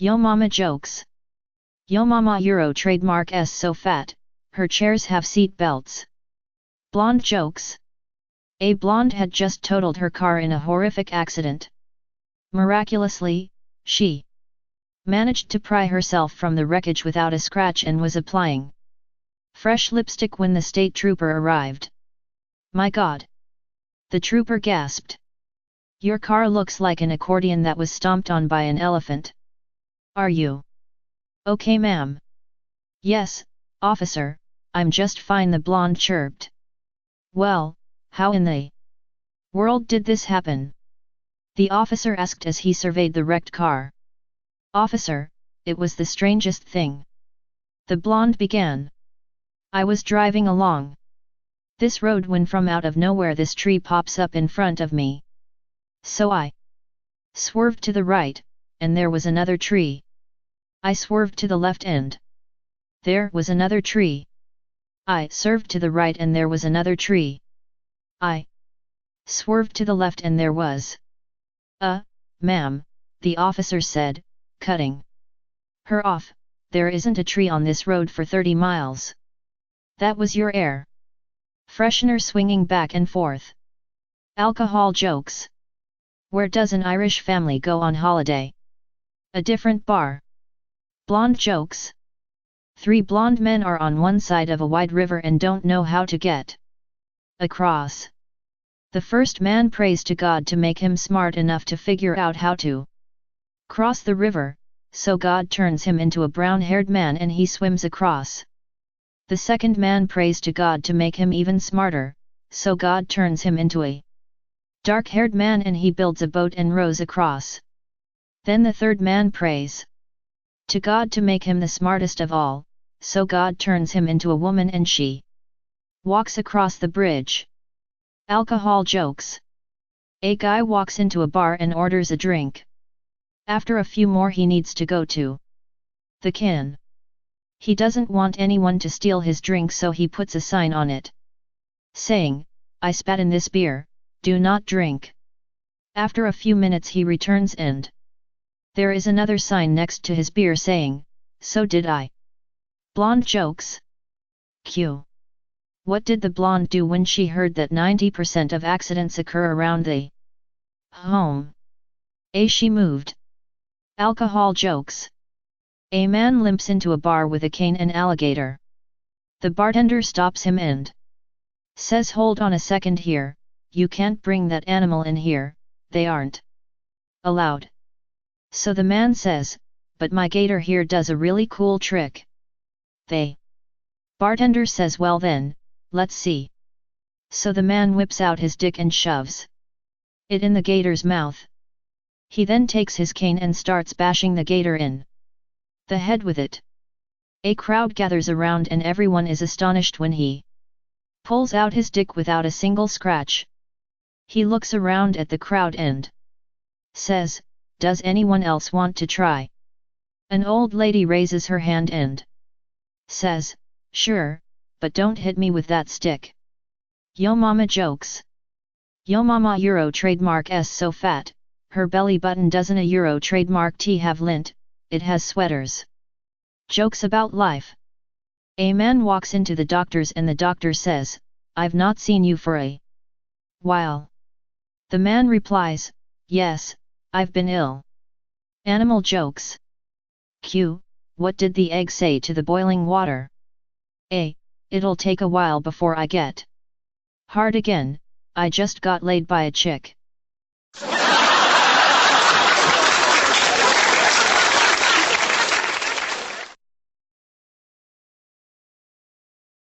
Yo mama jokes. Yo mama Euro trademark S so fat, her chairs have seat belts. Blonde jokes. A blonde had just totaled her car in a horrific accident. Miraculously, she managed to pry herself from the wreckage without a scratch and was applying fresh lipstick when the state trooper arrived. My God! The trooper gasped. Your car looks like an accordion that was stomped on by an elephant. Are you okay, ma'am? Yes, officer, I'm just fine, the blonde chirped. Well, how in the world did this happen? The officer asked as he surveyed the wrecked car. Officer, it was the strangest thing. The blonde began. I was driving along this road when from out of nowhere this tree pops up in front of me. So I swerved to the right, and there was another tree. I swerved to the left and there was another tree. I swerved to the right and there was another tree. I swerved to the left and there was ma'am, the officer said, cutting her off, there isn't a tree on this road for 30 miles. That was your air freshener swinging back and forth. Alcohol jokes. Where does an Irish family go on holiday? A different bar. Blonde jokes. 3 blonde men are on one side of a wide river and don't know how to get across. The first man prays to God to make him smart enough to figure out how to cross the river, so God turns him into a brown-haired man and he swims across. The second man prays to God to make him even smarter, so God turns him into a dark-haired man and he builds a boat and rows across. Then the third man prays to God to make him the smartest of all, so God turns him into a woman and she walks across the bridge. Alcohol jokes. A guy walks into a bar and orders a drink. After a few more he needs to go to the can. He doesn't want anyone to steal his drink, so he puts a sign on it saying, I spat in this beer, do not drink. After a few minutes he returns and there is another sign next to his beer saying, so did I. Blonde jokes. Q. What did the blonde do when she heard that 90% of accidents occur around the home? A. She moved. Alcohol jokes. A man limps into a bar with a cane and alligator. The bartender stops him and says, hold on a second here, you can't bring that animal in here, they aren't allowed. So the man says, but my gator here does a really cool trick. The bartender says, well then, let's see. So the man whips out his dick and shoves it in the gator's mouth. He then takes his cane and starts bashing the gator in the head with it. A crowd gathers around and everyone is astonished when he pulls out his dick without a single scratch. He looks around at the crowd and says, does anyone else want to try? An old lady raises her hand and says, sure, but don't hit me with that stick. Yo mama jokes. Yo mama Euro trademark S so fat, her belly button doesn't a Euro trademark T have lint, it has sweaters. Jokes about life. A man walks into the doctor's and the doctor says, I've not seen you for a while. The man replies, yes, I've been ill. Animal jokes. Q. What did the egg say to the boiling water? A. It'll take a while before I get hard again, I just got laid by a chick.